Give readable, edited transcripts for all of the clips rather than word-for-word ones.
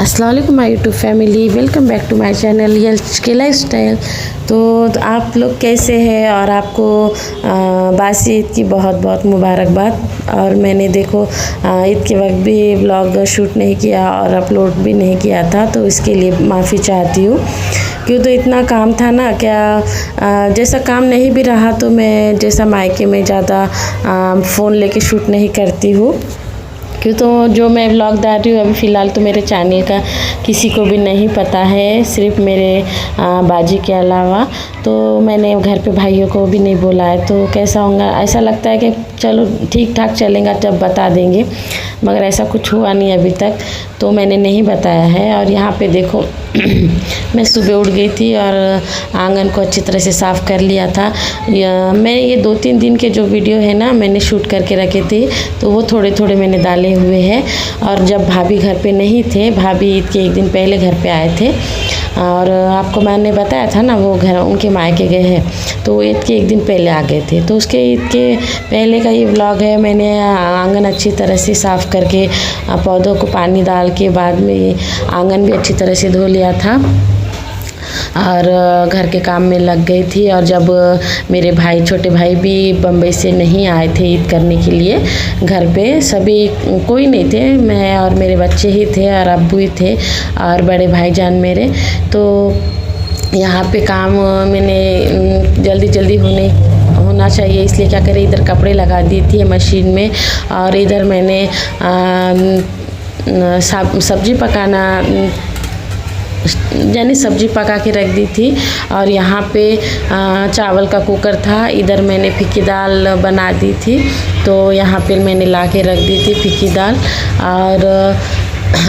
अस्सलाम वालेकुम my YouTube family, welcome back to my channel Yash के लाइफ स्टाइल। तो आप लोग कैसे हैं और आपको बासी ईद की बहुत बहुत मुबारकबाद। और मैंने देखो ईद के वक्त भी व्लॉग शूट नहीं किया और अपलोड भी नहीं किया था, तो इसके लिए माफ़ी चाहती हूँ। क्यों तो इतना काम था ना, क्या जैसा काम नहीं भी रहा तो मैं जैसा मायके में ज़्यादा फ़ोन लेके शूट नहीं करती हूँ। क्यों तो जो मैं व्लॉग डाल रही हूँ अभी फ़िलहाल तो मेरे चैनल का किसी को भी नहीं पता है, सिर्फ मेरे बाजी के अलावा। तो मैंने घर पे भाइयों को भी नहीं बोला है, तो कैसा होगा, ऐसा लगता है कि चलो ठीक ठाक चलेगा जब बता देंगे, मगर ऐसा कुछ हुआ नहीं अभी तक, तो मैंने नहीं बताया है। और यहाँ पे देखो मैं सुबह उठ गई थी और आंगन को अच्छी तरह से साफ़ कर लिया था। मैं ये 2-3 दिन के जो वीडियो है ना मैंने शूट करके रखे थे, तो वो थोड़े थोड़े मैंने डाले हुए हैं। और जब भाभी घर पे नहीं थे, भाभी ईद के एक दिन पहले घर पे आए थे, और आपको मैंने बताया था ना वो घर उनके मायके गए हैं, तो ईद के एक दिन पहले आ गए थे। तो उसके ईद के पहले का ये व्लॉग है। मैंने आंगन अच्छी तरह से साफ़ करके पौधों को पानी डाल के बाद में आंगन भी अच्छी तरह से धो लिया था और घर के काम में लग गई थी। और जब मेरे भाई, छोटे भाई भी बम्बई से नहीं आए थे ईद करने के लिए, घर पे सभी कोई नहीं थे, मैं और मेरे बच्चे ही थे और अब्बू ही थे और बड़े भाईजान मेरे। तो यहाँ पे काम मैंने जल्दी जल्दी होना चाहिए, इसलिए क्या करें, इधर कपड़े लगा दी थी मशीन में और इधर मैंने सब्जी पकाना यानी सब्जी पका के रख दी थी। और यहाँ पे चावल का कुकर था, इधर मैंने फीकी दाल बना दी थी, तो यहाँ पे मैंने ला के रख दी थी फीकी दाल। और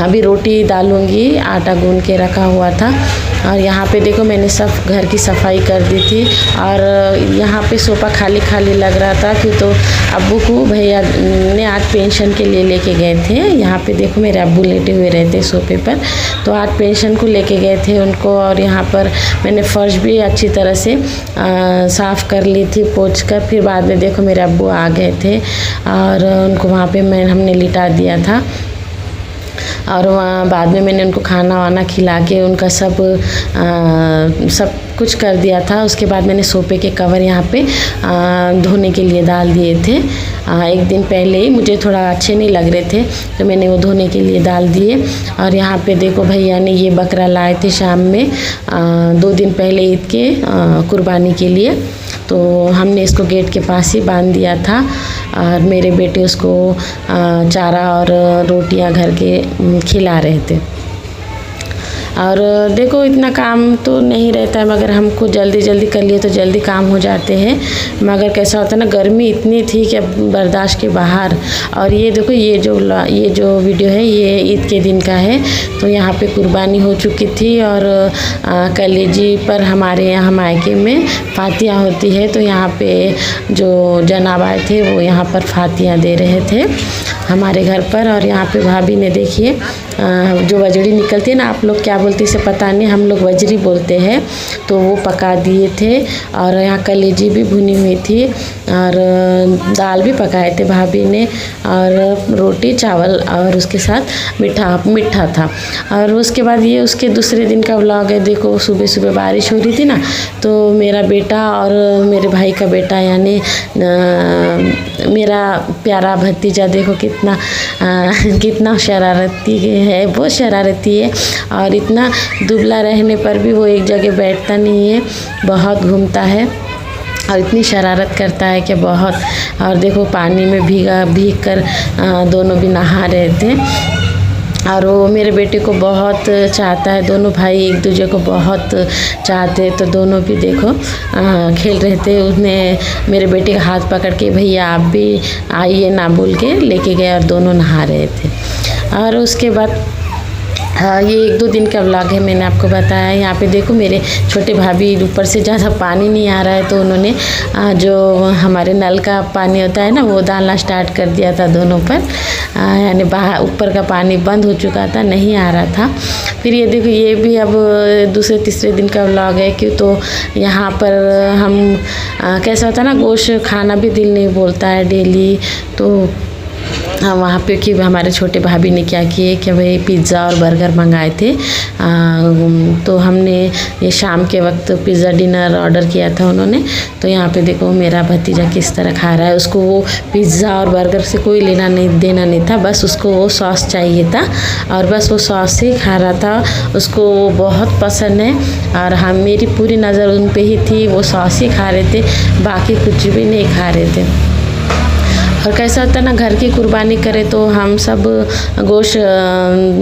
अभी रोटी डालूँगी, आटा गूंद के रखा हुआ था। और यहाँ पे देखो मैंने सब घर की सफाई कर दी थी। और यहाँ पे सोफ़ा खाली खाली लग रहा था, क्यों तो अब्बू को भैया ने आज पेंशन के लिए लेके गए थे। यहाँ पे देखो मेरे अब्बू लेटे हुए रहते सोफ़े पर, तो आज पेंशन को लेके गए थे उनको। और यहाँ पर मैंने फ़र्श भी अच्छी तरह से साफ़ कर ली थी पोंछ कर। फिर बाद में देखो मेरे अब्बू आ गए थे और उनको वहाँ पे हमने लिटा दिया था। और वहाँ बाद में मैंने उनको खाना वाना खिला के उनका सब कुछ कर दिया था। उसके बाद मैंने सोफ़े के कवर यहाँ पे धोने के लिए डाल दिए थे। एक दिन पहले ही मुझे थोड़ा अच्छे नहीं लग रहे थे, तो मैंने वो धोने के लिए डाल दिए। और यहाँ पे देखो भैया ने ये बकरा लाए थे शाम में 2 दिन पहले ईद के कुर्बानी के लिए, तो हमने इसको गेट के पास ही बांध दिया था। और मेरे बेटे उसको चारा और रोटियां घर के खिला रहे थे। और देखो इतना काम तो नहीं रहता है, मगर हमको जल्दी जल्दी कर लिए तो जल्दी काम हो जाते हैं। मगर कैसा होता है ना, गर्मी इतनी थी कि बर्दाश्त के बाहर। और ये देखो ये जो वीडियो है ये ईद के दिन का है। तो यहाँ पे कुर्बानी हो चुकी थी और कलेजी पर हमारे यहाँ मायके में फातिया होती है, तो यहाँ पे जो जनाब आए थे वो यहाँ पर फातियाँ दे रहे थे हमारे घर पर। और यहाँ पे भाभी ने देखिए जो वजड़ी निकलती है ना, आप लोग क्या बोलते इसे पता नहीं, हम लोग वजरी बोलते हैं, तो वो पका दिए थे। और यहाँ कलेजी भी भुनी हुई थी और दाल भी पकाए थे भाभी ने, और रोटी चावल और उसके साथ मीठा था। और उसके बाद ये उसके दूसरे दिन का व्लॉग है। देखो सुबह सुबह बारिश हो रही थी ना, तो मेरा बेटा और मेरे भाई का बेटा यानी मेरा प्यारा भतीजा देखो कितना शरारती है, बहुत शरारती है। और इतना दुबला रहने पर भी वो एक जगह बैठता नहीं है, बहुत घूमता है और इतनी शरारत करता है कि बहुत। और देखो पानी में भीग कर दोनों भी नहा रहे थे। और वो मेरे बेटे को बहुत चाहता है, दोनों भाई एक दूसरे को बहुत चाहते, तो दोनों भी देखो खेल रहे थे। उसने मेरे बेटे का हाथ पकड़ के भैया आप भी आइए ना बोल के लेके गए और दोनों नहा रहे थे। और उसके बाद ये 1-2 दिन का व्लॉग है, मैंने आपको बताया। यहाँ पे देखो मेरे छोटे भाभी, ऊपर से ज़्यादा पानी नहीं आ रहा है, तो उन्होंने जो हमारे नल का पानी होता है ना वो डालना स्टार्ट कर दिया था दोनों पर। यानी बाहर ऊपर का पानी बंद हो चुका था, नहीं आ रहा था। फिर ये देखो ये भी अब दूसरे तीसरे दिन का व्लॉग है। क्यों तो यहाँ पर हम कैसा होता है ना, गोश्त खाना भी दिल नहीं बोलता है डेली, तो वहाँ पे कि हमारे छोटे भाभी ने क्या किए कि भाई पिज़्ज़ा और बर्गर मंगाए थे। तो हमने ये शाम के वक्त पिज़्ज़ा डिनर ऑर्डर किया था उन्होंने। तो यहाँ पे देखो मेरा भतीजा किस तरह खा रहा है। उसको वो पिज़्ज़ा और बर्गर से कोई लेना नहीं देना नहीं था, बस उसको वो सॉस चाहिए था और बस वो सॉस ही खा रहा था। उसको वो बहुत पसंद है और हम मेरी पूरी नज़र उन पे ही थी, वो सॉस ही खा रहे थे, बाकी कुछ भी नहीं खा रहे थे। और कैसा होता है ना, घर की कुर्बानी करे तो हम सब गोश्त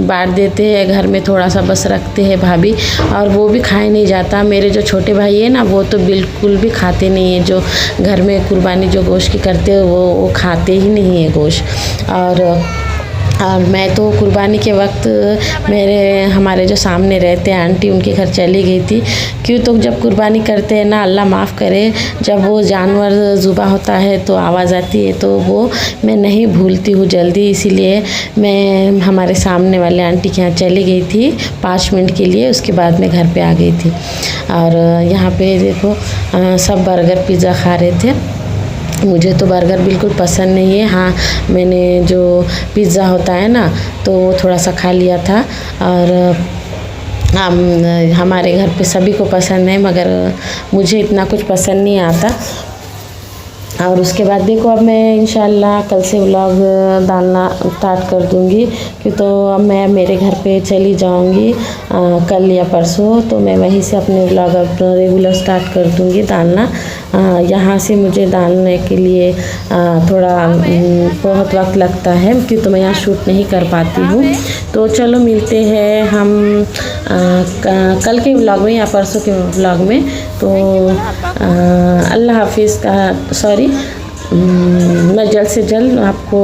बांट देते हैं, घर में थोड़ा सा बस रखते हैं भाभी, और वो भी खाए नहीं जाता। मेरे जो छोटे भाई है ना, वो तो बिल्कुल भी खाते नहीं है, जो घर में कुर्बानी जो गोश्त की करते हैं वो खाते ही नहीं है गोश्त। और मैं तो कुर्बानी के वक्त हमारे जो सामने रहते हैं आंटी, उनके घर चली गई थी। क्यों, तो जब कुर्बानी करते हैं ना, अल्लाह माफ़ करे, जब वो जानवर ज़ुबा होता है तो आवाज़ आती है, तो वो मैं नहीं भूलती हूँ जल्दी। इसीलिए मैं हमारे सामने वाले आंटी के यहाँ चली गई थी 5 मिनट के लिए, उसके बाद मैं घर पे आ गई थी। और यहाँ पे देखो सब बर्गर पिज़्ज़ा खा रहे थे। मुझे तो बर्गर बिल्कुल पसंद नहीं है। हाँ, मैंने जो पिज़्ज़ा होता है ना, तो वो थोड़ा सा खा लिया था। और हमारे घर पे सभी को पसंद है, मगर मुझे इतना कुछ पसंद नहीं आता। और उसके बाद देखो अब मैं इंशाल्लाह कल से व्लॉग डालना स्टार्ट कर दूँगी, कि तो अब मैं मेरे घर पे चली जाऊँगी कल या परसों, तो मैं वहीं से अपने व्लॉग अब रेगुलर स्टार्ट कर दूँगी डालना। यहाँ से मुझे डालने के लिए थोड़ा बहुत वक्त लगता है, क्योंकि तो मैं यहाँ शूट नहीं कर पाती हूँ। तो चलो मिलते हैं हम कल के व्लॉग में या परसों के व्लॉग में। तो अल्लाह हाफिज़ सॉरी, मैं जल्द से जल्द आपको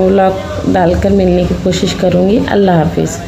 व्लॉग डालकर मिलने की कोशिश करूँगी। अल्लाह हाफिज़।